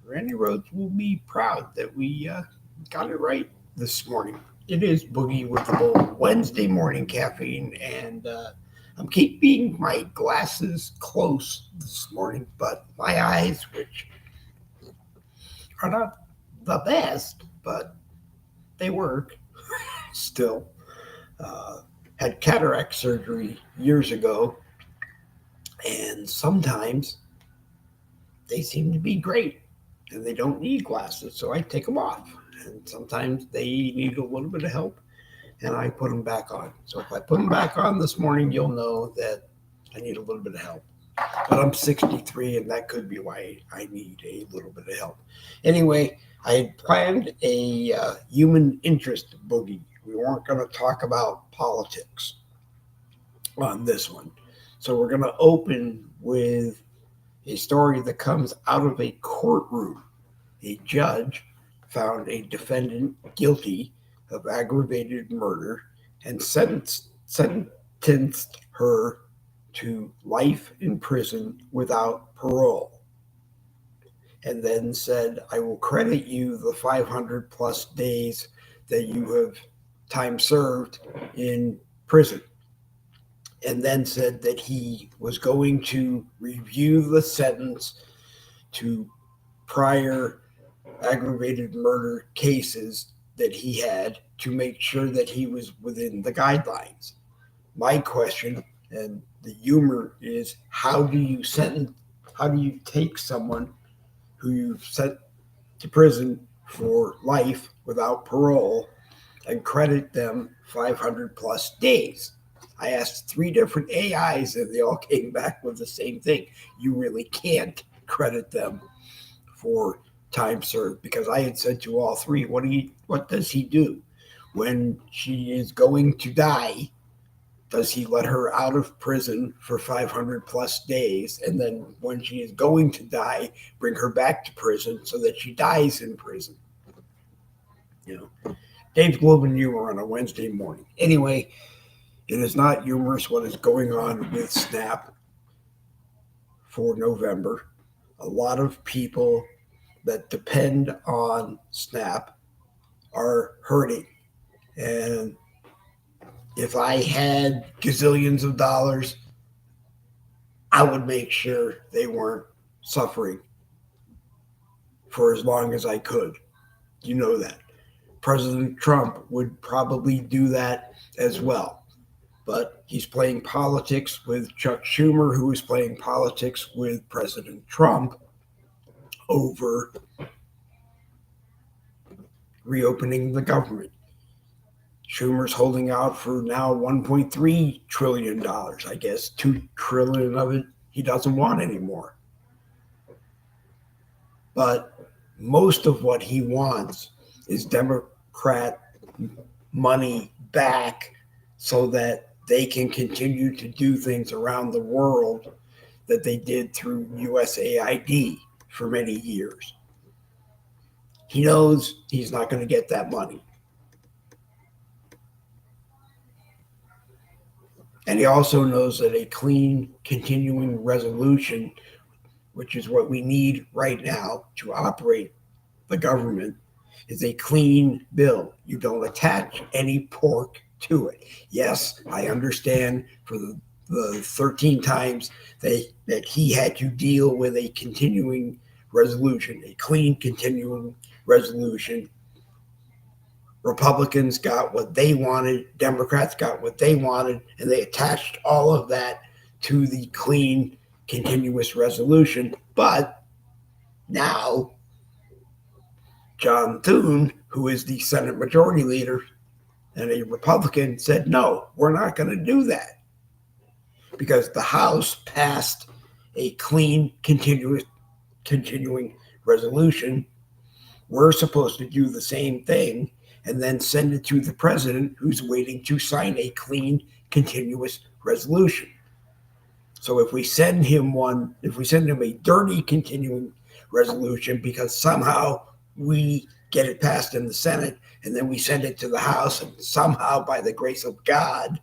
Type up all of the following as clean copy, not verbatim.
Randy Rhodes will be proud that we got it right this morning. It is Boogie with the Bull Wednesday morning caffeine, and I'm keeping my glasses close this morning, but my eyes, which are not the best, but they work still. Uh, had cataract surgery years ago, and sometimes they seem to be great and they don't need glasses, so I take them off. And sometimes they need a little bit of help and I put them back on. So if I put them back on this morning, you'll know that I need a little bit of help. But I'm 63 and that could be why I need a little bit of help. Anyway, I had planned a human interest boogie. We weren't going to talk about politics on this one. So we're going to open with a story that comes out of a courtroom. A judge found a defendant guilty of aggravated murder and sentenced her to life in prison without parole. And then said, I will credit you the 500 plus days that you have time served in prison. And then said that he was going to review the sentence to prior aggravated murder cases that he had to make sure that he was within the guidelines. My question and the humor is, how do you take someone who you've sent to prison for life without parole and credit them 500 plus days? I asked 3 different AIs and they all came back with the same thing. You really can't credit them for time served, because I had said to all 3, what does he do when she is going to die? Does he let her out of prison for 500 plus days, and then when she is going to die, bring her back to prison so that she dies in prison? Dave Glovin humor on a Wednesday morning. Anyway, it is not humorous what is going on with SNAP for November. A lot of people that depend on SNAP are hurting. And if I had gazillions of dollars, I would make sure they weren't suffering for as long as I could. You know that. President Trump would probably do that as well. But he's playing politics with Chuck Schumer, who is playing politics with President Trump over reopening the government. Schumer's holding out for now $1.3 trillion. I guess $2 trillion of it he doesn't want anymore. But most of what he wants is Democrat money back so that they can continue to do things around the world that they did through USAID for many years. He knows he's not going to get that money. And he also knows that a clean continuing resolution, which is what we need right now to operate the government, is a clean bill. You don't attach any pork to it. Yes, I understand for the 13 times that he had to deal with a continuing resolution, a clean continuing resolution. Republicans got what they wanted, Democrats got what they wanted, and they attached all of that to the clean continuous resolution. But now, John Thune, who is the Senate Majority Leader and a Republican, said, no, we're not going to do that, because the House passed a clean continuing resolution. We're supposed to do the same thing and then send it to the president, who's waiting to sign a clean continuous resolution. So if we send him a dirty continuing resolution because somehow we get it passed in the Senate and then we send it to the House and somehow by the grace of God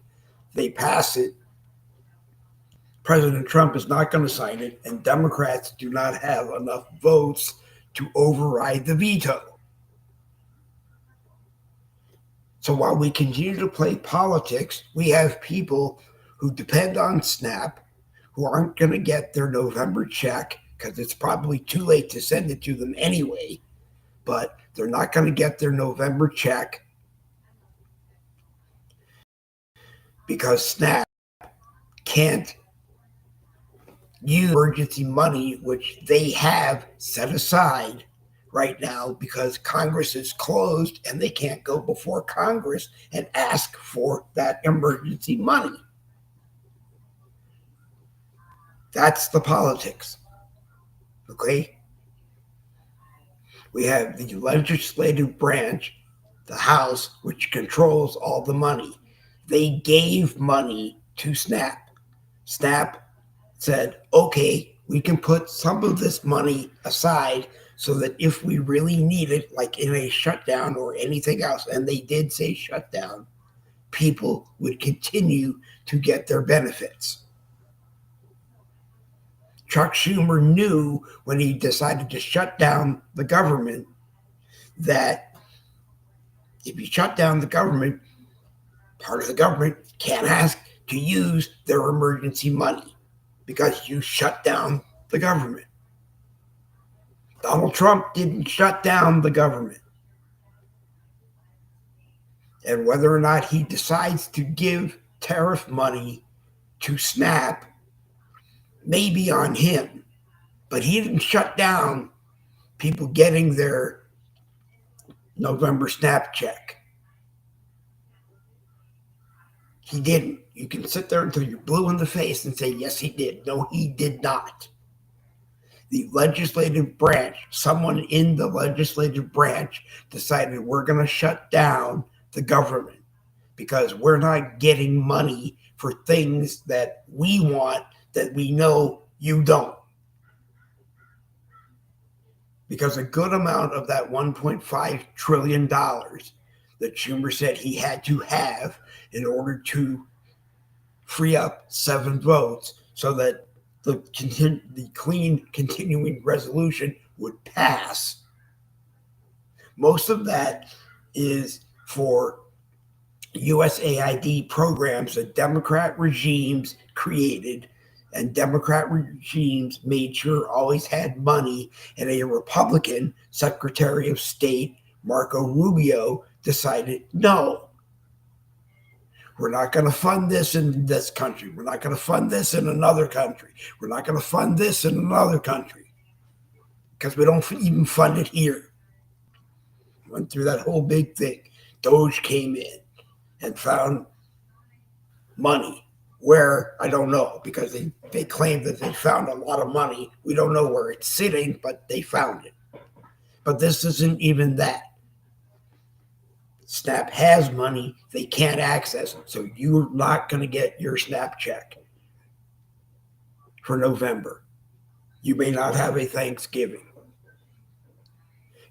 they pass it, President Trump is not going to sign it, and Democrats do not have enough votes to override the veto. So while we continue to play politics, we have people who depend on SNAP who aren't going to get their November check because it's probably too late to send it to them anyway, but they're not going to get their November check because SNAP can't use emergency money, which they have set aside right now because Congress is closed and they can't go before Congress and ask for that emergency money. That's the politics. Okay? We have the legislative branch, the House, which controls all the money. They gave money to SNAP. SNAP said, okay, we can put some of this money aside so that if we really need it, like in a shutdown or anything else, and they did say shutdown, people would continue to get their benefits. Chuck Schumer knew when he decided to shut down the government that if you shut down the government, part of the government can't ask to use their emergency money because you shut down the government. Donald Trump didn't shut down the government. And whether or not he decides to give tariff money to SNAP may be on him, but he didn't shut down people getting their November SNAP check. He didn't. You can sit there until you're blue in the face and say, yes, he did. No, he did not. The legislative branch, someone in the legislative branch decided we're going to shut down the government because we're not getting money for things that we want that we know you don't. Because a good amount of that $1.5 trillion that Schumer said he had to have in order to free up 7 votes so that the clean continuing resolution would pass. Most of that is for USAID programs that Democrat regimes created, and Democrat regimes made sure always had money, and a Republican Secretary of State, Marco Rubio, decided, no, we're not going to fund this in this country. We're not going to fund this in another country. We're not going to fund this in another country because we don't even fund it here. Went through that whole big thing. Doge came in and found money where, I don't know, because they claim that they found a lot of money. We don't know where it's sitting, but they found it. But this isn't even that. SNAP has money. They can't access it. So you're not going to get your SNAP check for November. You may not have a Thanksgiving.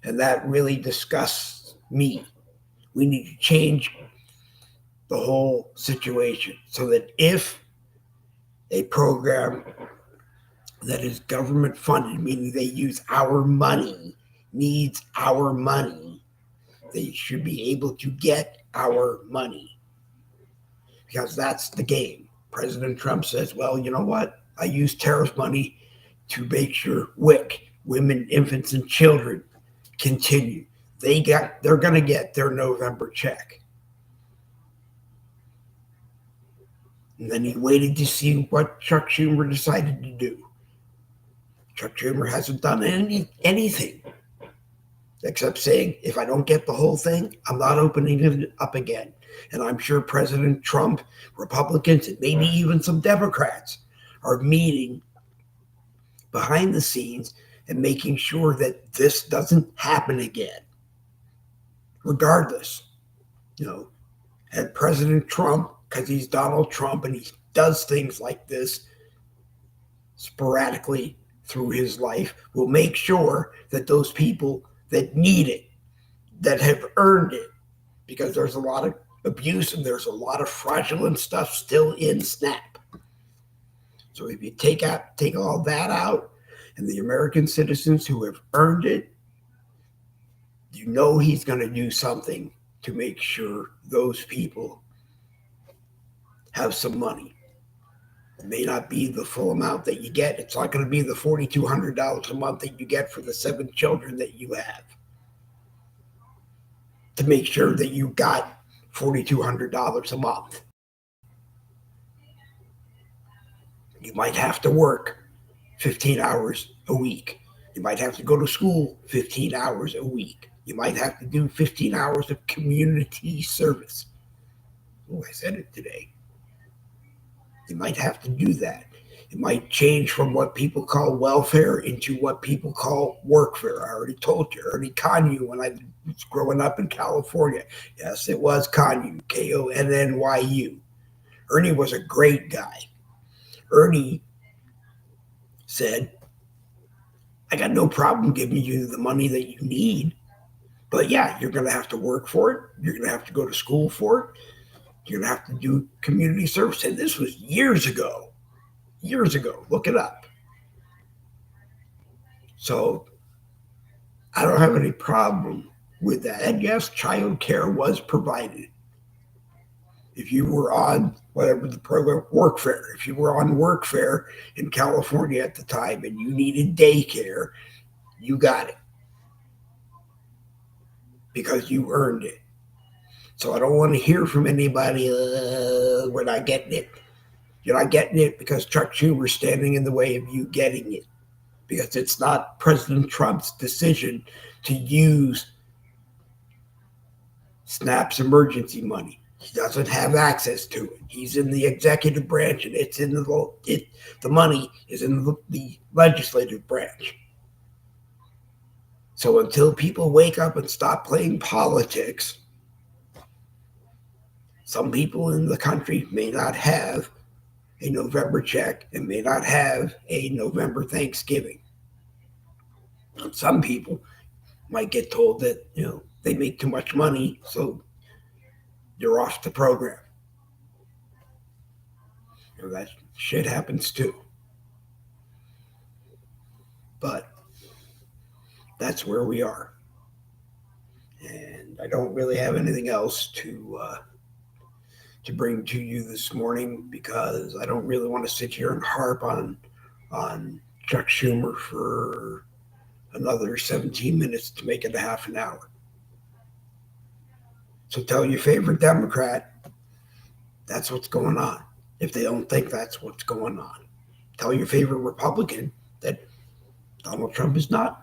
And that really disgusts me. We need to change the whole situation so that if a program that is government funded, meaning they use our money, needs our money, they should be able to get our money because that's the game. President Trump says, well, you know what? I use tariff money to make sure WIC, women, infants, and children, continue. They're going to get their November check. And then he waited to see what Chuck Schumer decided to do. Chuck Schumer hasn't done anything except saying, if I don't get the whole thing, I'm not opening it up again. And I'm sure President Trump, Republicans, and maybe even some Democrats are meeting behind the scenes and making sure that this doesn't happen again. Regardless, and President Trump, because he's Donald Trump and he does things like this sporadically through his life, will make sure that those people that need it, that have earned it, because there's a lot of abuse and there's a lot of fraudulent stuff still in SNAP. So if you take all that out, and the American citizens who have earned it, you know he's going to do something to make sure those people have some money. It may not be the full amount that you get. It's not going to be the $4,200 a month that you get for the 7 children that you have. To make sure that you got $4,200 a month, you might have to work 15 hours a week. You might have to go to school 15 hours a week. You might have to do 15 hours of community service. Oh, I said it today. You might have to do that. It might change from what people call welfare into what people call workfare. I already told you, Ernie Conyu, when I was growing up in California. Yes, it was Conyu, Konnyu. Ernie was a great guy. Ernie said, I got no problem giving you the money that you need. But yeah, you're going to have to work for it. You're going to have to go to school for it. You're going to have to do community service. And this was years ago. Years ago. Look it up. So I don't have any problem with that. And yes, child care was provided. If you were on whatever the program, workfare, if you were on workfare in California at the time and you needed daycare, you got it because you earned it. So I don't want to hear from anybody, we're not getting it. You're not getting it because Chuck Schumer's standing in the way of you getting it. Because it's not President Trump's decision to use SNAP's emergency money. He doesn't have access to it. He's in the executive branch, and it's in the money is in the legislative branch. So until people wake up and stop playing politics, some people in the country may not have a November check and may not have a November Thanksgiving. And some people might get told that, they make too much money, so you're off the program. That shit happens too. But that's where we are. And I don't really have anything else to bring to you this morning because I don't really want to sit here and harp on Chuck Schumer for another 17 minutes to make it a half an hour. So tell your favorite Democrat that's what's going on. If they don't think that's what's going on, tell your favorite Republican that Donald Trump is not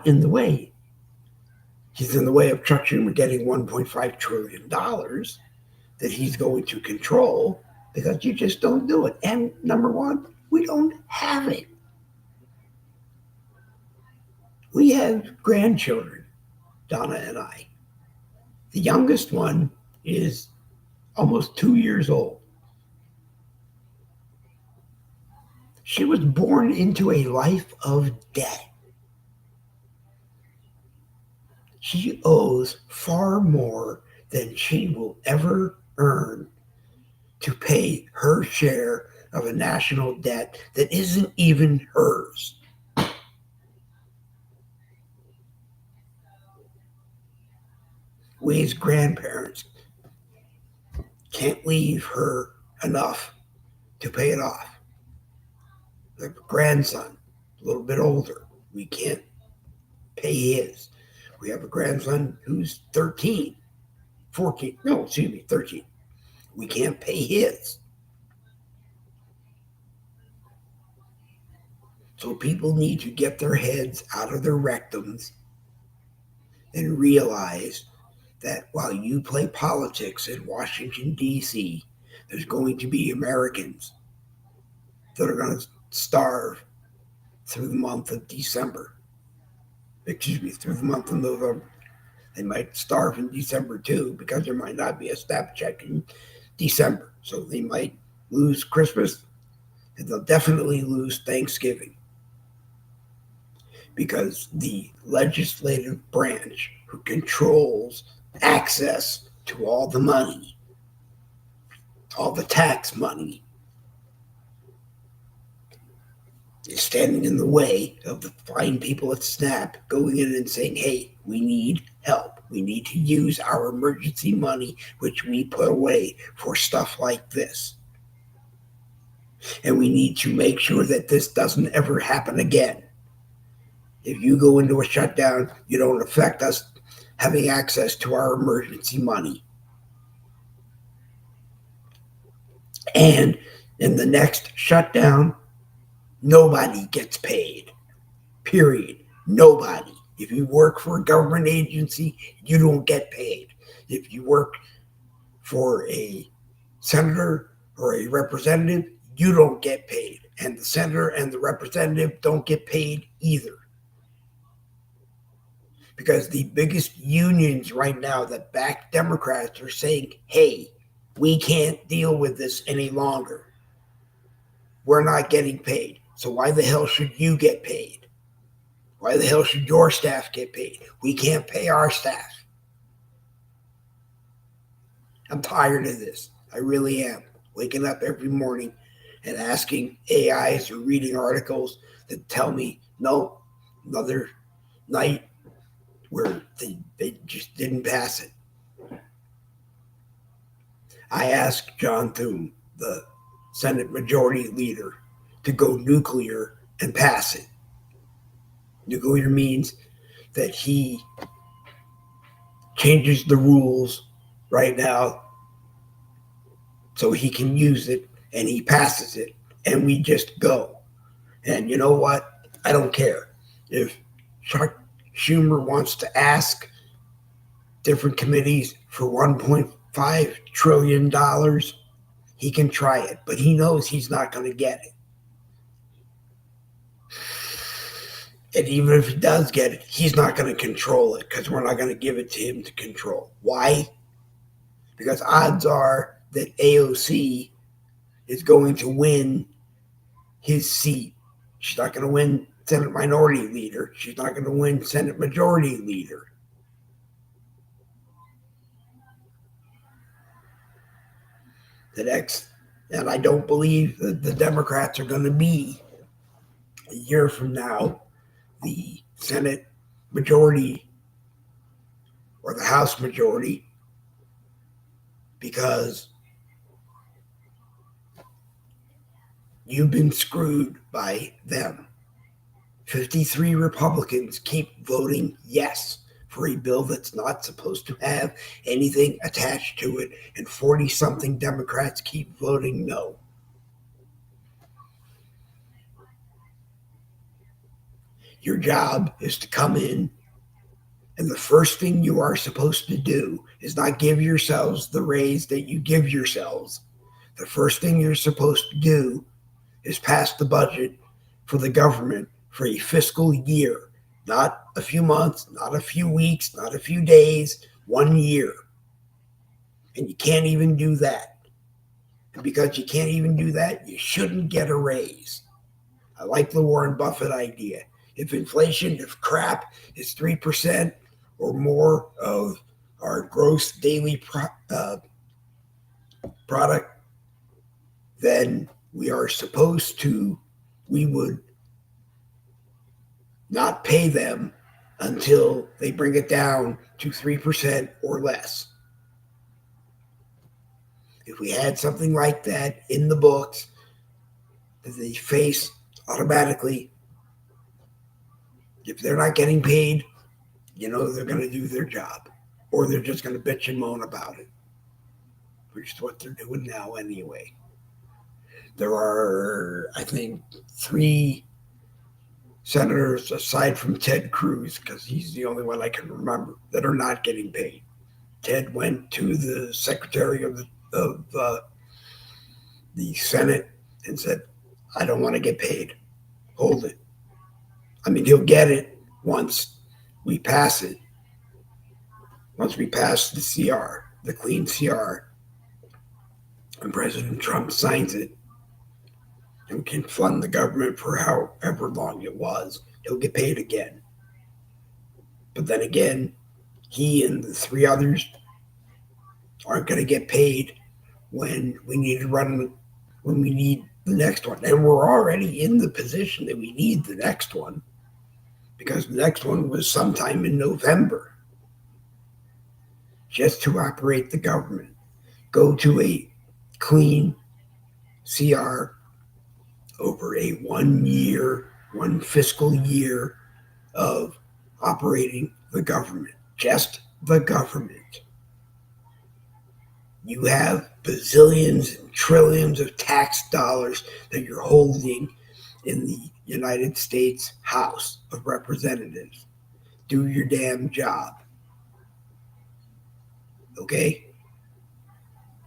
in the way. He's in the way of Chuck Schumer getting $1.5 trillion that he's going to control because you just don't do it. And number one, we don't have it. We have grandchildren, Donna and I. The youngest one is almost 2 years old. She was born into a life of debt. She owes far more than she will ever earn to pay her share of a national debt that isn't even hers. We as grandparents can't leave her enough to pay it off. The grandson, a little bit older, we can't pay his. We have a grandson who's 13. We can't pay his. So people need to get their heads out of their rectums and realize that while you play politics in Washington, D.C., there's going to be Americans that are going to starve through the month of December. Through the month of November. They might starve in December too because there might not be a SNAP check in December. So they might lose Christmas and they'll definitely lose Thanksgiving because the legislative branch who controls access to all the money, all the tax money, is standing in the way of the fine people at SNAP going in and saying, hey, we need help. We need to use our emergency money, which we put away for stuff like this. And we need to make sure that this doesn't ever happen again. If you go into a shutdown, you don't affect us having access to our emergency money. And in the next shutdown, nobody gets paid. Period. Nobody. If you work for a government agency, you don't get paid. If you work for a senator or a representative, you don't get paid. And the senator and the representative don't get paid either. Because the biggest unions right now that back Democrats are saying, hey, we can't deal with this any longer. We're not getting paid. So why the hell should you get paid? Why the hell should your staff get paid? We can't pay our staff. I'm tired of this. I really am. Waking up every morning and asking AIs or reading articles that tell me, no, another night where they just didn't pass it. I asked John Thune, the Senate Majority Leader, to go nuclear and pass it. Nuclear means that he changes the rules right now so he can use it, and he passes it, and we just go. And you know what? I don't care. If Schumer wants to ask different committees for $1.5 trillion, he can try it, but he knows he's not going to get it. And even if he does get it, he's not going to control it because we're not going to give it to him to control. Why? Because odds are that AOC is going to win his seat. She's not going to win Senate Minority Leader. She's not going to win Senate Majority Leader. And I don't believe that the Democrats are going to be, a year from now, the Senate majority or the House majority, because you've been screwed by them. 53 Republicans keep voting yes for a bill that's not supposed to have anything attached to it, and 40-something Democrats keep voting no. Your job is to come in, and the first thing you are supposed to do is not give yourselves the raise that you give yourselves. The first thing you're supposed to do is pass the budget for the government for a fiscal year, not a few months, not a few weeks, not a few days, 1 year. And you can't even do that. And because you can't even do that, you shouldn't get a raise. I like the Warren Buffett idea. If inflation, if crap is 3% or more of our gross daily product, then we would not pay them until they bring it down to 3% or less. If we had something like that in the books, that they face automatically, if they're not getting paid, they're going to do their job, or they're just going to bitch and moan about it, which is what they're doing now anyway. There are, I think, 3 senators, aside from Ted Cruz, because he's the only one I can remember, that are not getting paid. Ted went to the Secretary of the Senate and said, I don't want to get paid. Hold it. I mean, he'll get it once we pass it. Once we pass the CR, the clean CR, and President Trump signs it and can fund the government for however long it was, he'll get paid again. But then again, he and the 3 others aren't going to get paid when we need the next one. And we're already in the position that we need the next one, because the next one was sometime in November, just to operate the government. Go to a clean CR over a 1 year, one fiscal year of operating the government, just the government. You have bazillions and trillions of tax dollars that you're holding in the United States House of Representatives. Do your damn job. Okay?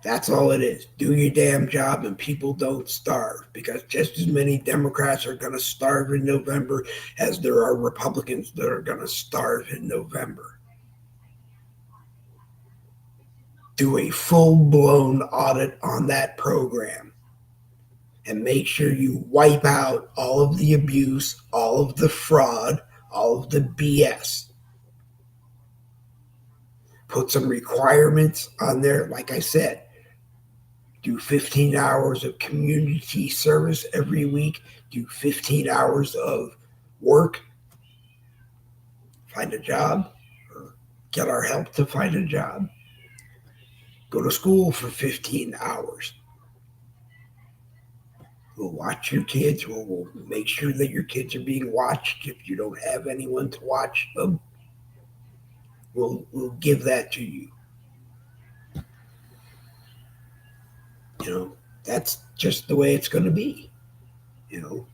That's all it is. Do your damn job and people don't starve, because just as many Democrats are going to starve in November as there are Republicans that are going to starve in November. Do a full-blown audit on that program and make sure you wipe out all of the abuse, all of the fraud, all of the BS. Put some requirements on there. Like I said, do 15 hours of community service every week. Do 15 hours of work. Find a job or get our help to find a job. Go to school for 15 hours. We'll watch your kids. We'll make sure that your kids are being watched. If you don't have anyone to watch them, we'll give that to you. You know, that's just the way it's going to be. You know,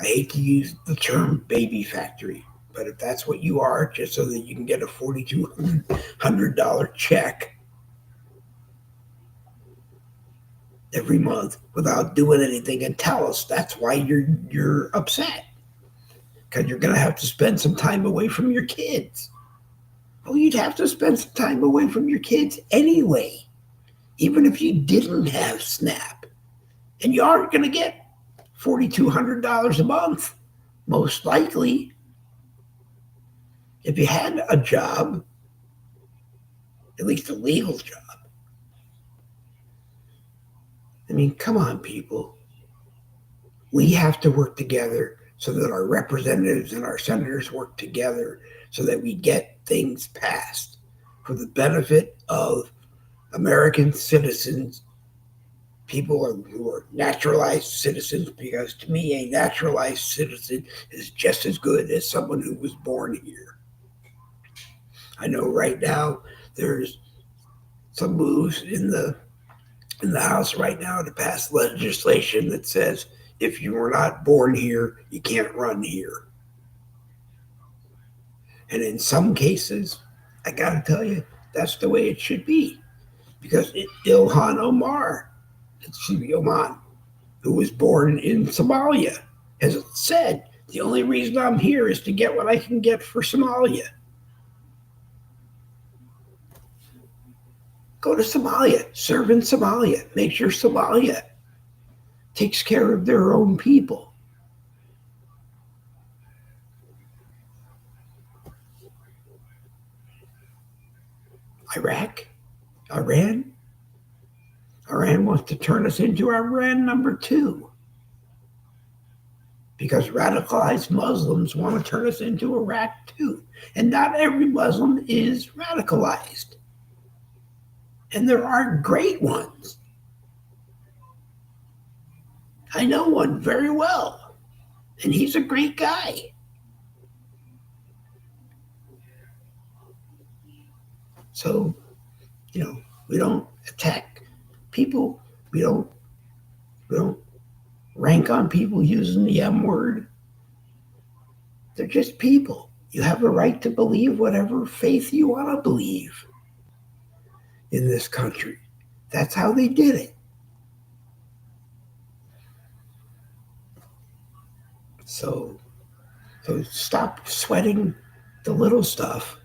I hate to use the term baby factory, but if that's what you are, just so that you can get a $4,200 check every month without doing anything, and tell us that's why you're upset, because you're going to have to spend some time away from your kids. Well, you'd have to spend some time away from your kids anyway, even if you didn't have SNAP, and you aren't going to get $4,200 a month, most likely. If you had a job, at least a legal job. I mean, come on, people. We have to work together so that our representatives and our senators work together so that we get things passed for the benefit of American citizens, people who are naturalized citizens, because to me, a naturalized citizen is just as good as someone who was born here. I know right now there's some moves in the House right now to pass legislation that says if you were not born here, you can't run here. And in some cases, I got to tell you, that's the way it should be. Because Ilhan Omar, who was born in Somalia, has said, the only reason I'm here is to get what I can get for Somalia. Go to Somalia, serve in Somalia, make sure Somalia takes care of their own people. Iran wants to turn us into Iran number 2. Because radicalized Muslims want to turn us into Iraq too. And not every Muslim is radicalized. And there are great ones. I know one very well, and he's a great guy. So, you know, we don't attack people. We don't rank on people using the M word. They're just people. You have a right to believe whatever faith you want to believe in this country. That's how they did it. So stop sweating the little stuff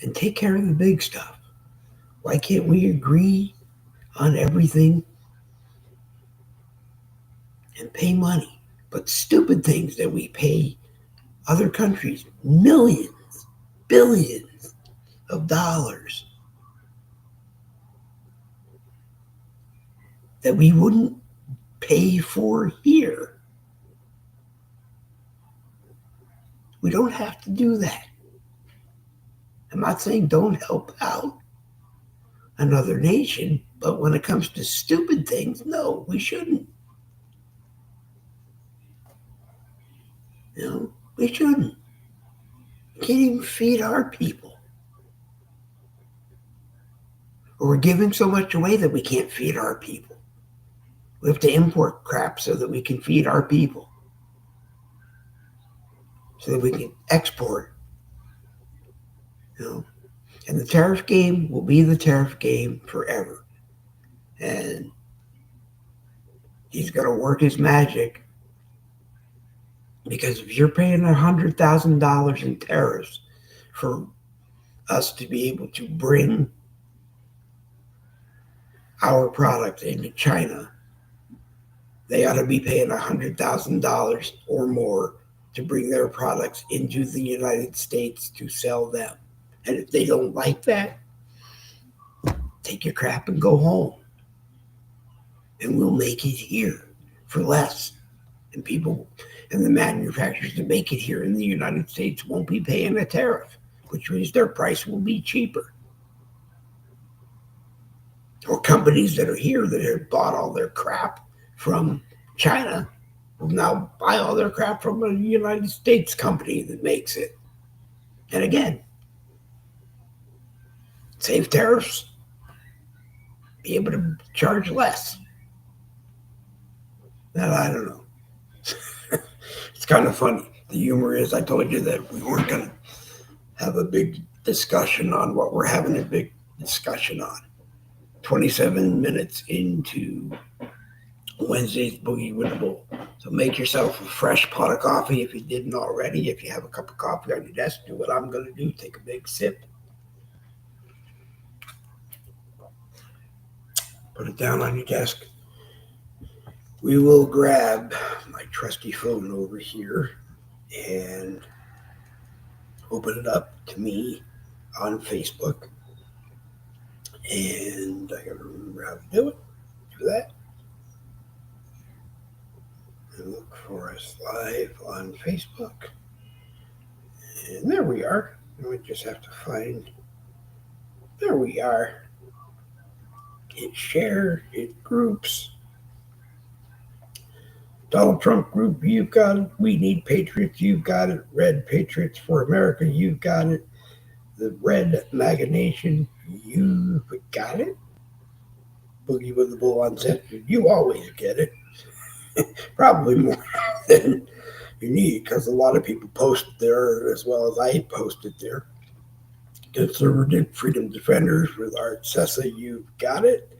and take care of the big stuff. Why can't we agree on everything and pay money? But stupid things that we pay other countries millions, billions of dollars. that we wouldn't pay for here. We don't have to do that. I'm not saying don't help out another nation, but when it comes to stupid things, no, we shouldn't. We shouldn't. We can't even feed our people. Or we're giving so much away that we can't feed our people. We have to import crap so that we can feed our people. So that we can export. And the tariff game will be the tariff game forever. And he's going to work his magic. Because if you're paying $100,000 in tariffs for us to be able to bring our products into China, they ought to be paying $100,000 or more to bring their products into the United States to sell them. And if they don't like that, take your crap and go home. And we'll make it here for less. And people and the manufacturers that make it here in the United States won't be paying a tariff, which means their price will be cheaper. Or companies that are here that have bought all their crap from China will now buy all their crap from a United States company that makes it. And again, save tariffs, be able to charge less. Now, I don't know. It's kind of funny. The humor is I told you that we weren't going to have a big discussion on what we're having a big discussion on. 27 minutes into Wednesday's Boogie with the Bull. So make yourself a fresh pot of coffee if you didn't already. If you have a cup of coffee on your desk, do what I'm going to do. Take a big sip. Put it down on your desk. We will grab my trusty phone over here and open it up to me on Facebook. And I gotta remember how to do it. Do that. And look for us live on Facebook. And there we are. And we just have to find. There we are. Hit share, hit groups. Donald Trump group, you've got it. We Need Patriots, you've got it. Red Patriots for America, you've got it. The Red MAGA Nation, you've got it. Boogie with the Bull Uncensored, you always get it. Probably more than you need, because a lot of people post there as well as I posted there. Conservative Freedom Defenders with Art Sessa, you've got it.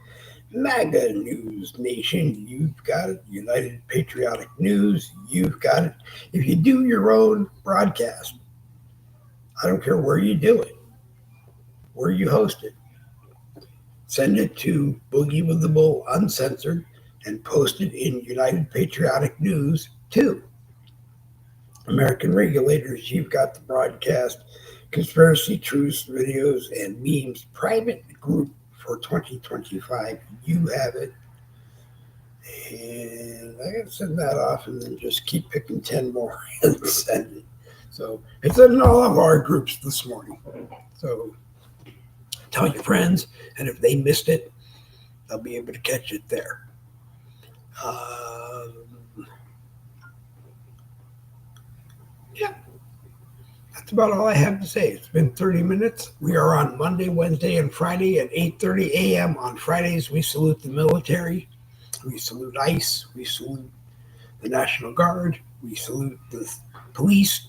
MAGA News Nation, you've got it. United Patriotic News, you've got it. If you do your own broadcast, I don't care where you do it, where you host it, send it to Boogie with the Bull Uncensored and post it in United Patriotic News too. American Regulators, you've got the broadcast. Conspiracy Truths videos and memes private group for 2025. You have it. And I gotta send that off and then just keep picking 10 more and send it. So it's in all of our groups this morning. So tell your friends, and if they missed it, they'll be able to catch it there. Yeah. That's about all I have to say. It's been 30 minutes. We are on Monday, Wednesday, and Friday at 8:30 a.m. On Fridays, we salute the military. We salute ICE. We salute the National Guard. We salute the police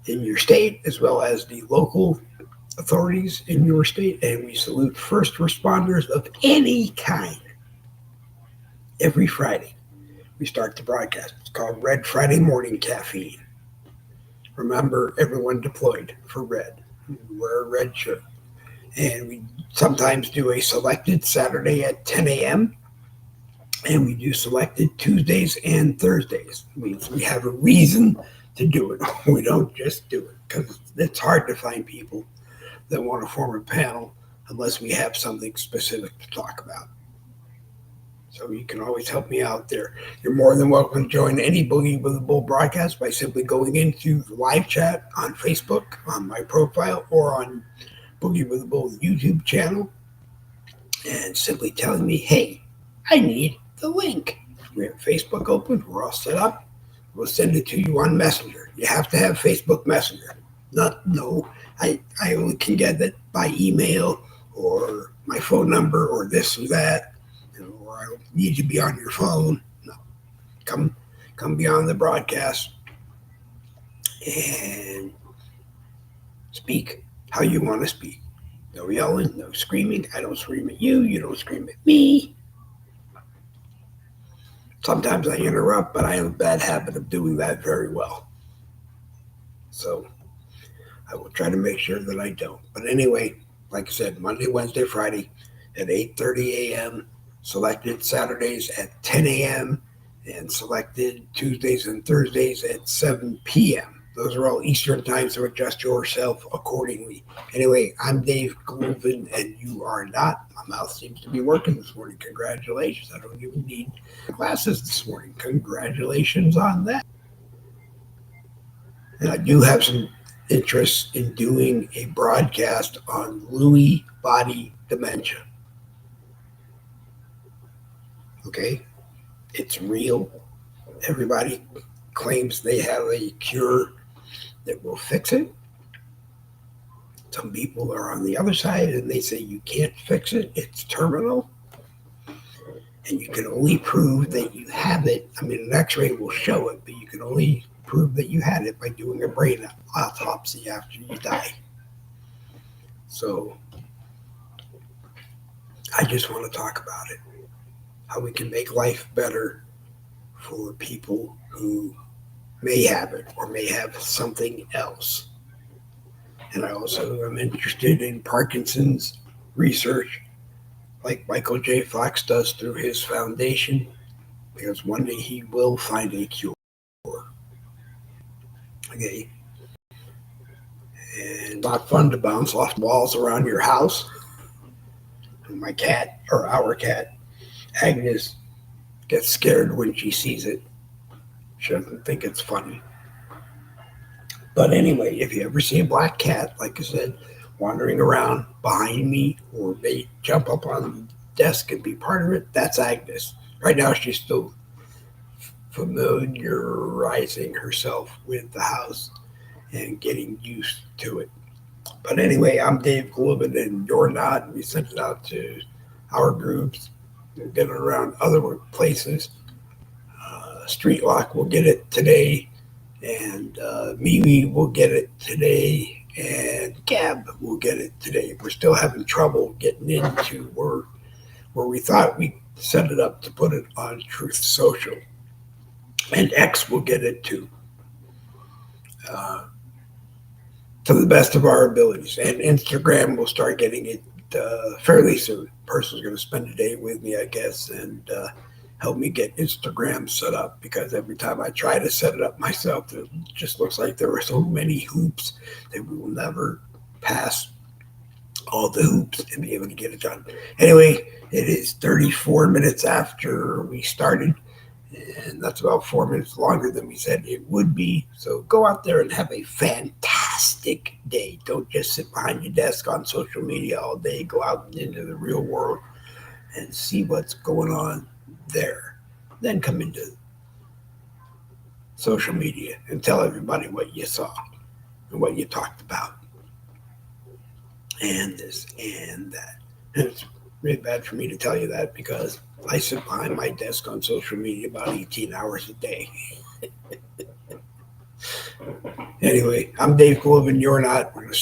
in your state, as well as the local authorities in your state. And we salute first responders of any kind. Every Friday, we start the broadcast. It's called Red Friday Morning Caffeine. Remember, everyone deployed for red. We wear a red shirt. And we sometimes do a selected Saturday at 10 a.m. And we do selected Tuesdays and Thursdays. It means we have a reason to do it. We don't just do it, because it's hard to find people that want to form a panel unless we have something specific to talk about. So you can always help me out there. You're more than welcome to join any Boogie with a Bull broadcast by simply going into the live chat on Facebook, on my profile, or on Boogie with a Bull YouTube channel, and simply telling me, hey, I need the link. We have Facebook open. We're all set up. We'll send it to you on Messenger. You have to have Facebook Messenger. I only can get it by email or my phone number or this or that, or I need to be on your phone. No, come be on the broadcast and speak how you want to speak. No yelling, no screaming. I don't scream at you. You don't scream at me. Sometimes I interrupt, but I have a bad habit of doing that very well. So I will try to make sure that I don't. But anyway, like I said, Monday, Wednesday, Friday at 8:30 a.m., selected Saturdays at 10 a.m., and selected Tuesdays and Thursdays at 7 p.m. Those are all Eastern time, so adjust yourself accordingly. Anyway, I'm Dave Glovin, and you are not. My mouth seems to be working this morning. Congratulations. I don't even need glasses this morning. Congratulations on that. And I do have some interest in doing a broadcast on Lewy body dementia. Okay? It's real. Everybody claims they have a cure that will fix it. Some people are on the other side and they say you can't fix it. It's terminal. And you can only prove that you have it. I mean, an x-ray will show it, but you can only prove that you had it by doing a brain autopsy after you die. So I just want to talk about it. How we can make life better for people who may have it or may have something else. And I also am interested in Parkinson's research, like Michael J. Fox does through his foundation, because one day he will find a cure. Okay. And not fun to bounce off walls around your house. My cat, or our cat, Agnes, gets scared when she sees it. She doesn't think it's funny. But anyway, if you ever see a black cat, like I said, wandering around behind me, or they jump up on the desk and be part of it, that's Agnes. Right now, she's still familiarizing herself with the house and getting used to it. But anyway, I'm Dave Glovin, and you're not. We sent it out to our groups. We'll get it around other places. Street Lock will get it today, and Mimi will get it today, and Gab will get it today. We're still having trouble getting into where we thought we set it up to put it on Truth Social. And X will get it too, to the best of our abilities. And Instagram will start getting it fairly soon. Person's going to spend a day with me, I guess, and help me get Instagram set up, because every time I try to set it up myself, it just looks like there are so many hoops that we will never pass all the hoops and be able to get it done. Anyway, it is 34 minutes after we started, and that's about 4 minutes longer than we said it would be. So go out there and have a fantastic day. Don't just sit behind your desk on social media all day. Go out into the real world and see what's going on there. Then come into social media and tell everybody what you saw and what you talked about, and this and that. And it's really bad for me to tell you that, because I sit behind my desk on social media about 18 hours a day. Anyway, I'm Dave Glovin. You're not. We're going to